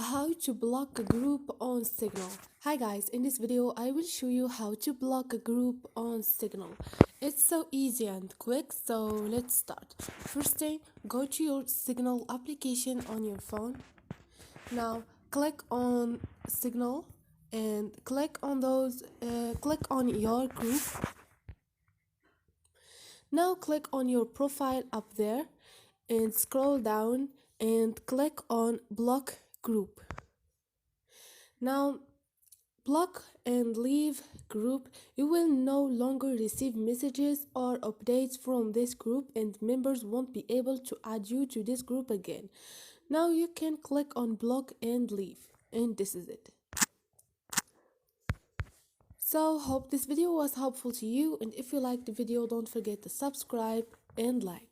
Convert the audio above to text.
How to block a group on Signal. Hi guys, in this video I will show you how to block a group on Signal. It's so easy and quick, so let's start. First thing, go to your Signal application on your phone. Now click on Signal and click on your group. Now click on your profile up there and scroll down and click on block group. Now block and leave group. You will no longer receive messages or updates from this group and members won't be able to add you to this group again. Now you can click on block and leave, and this is it. So hope this video was helpful to you, and if you liked the video, don't forget to subscribe and like.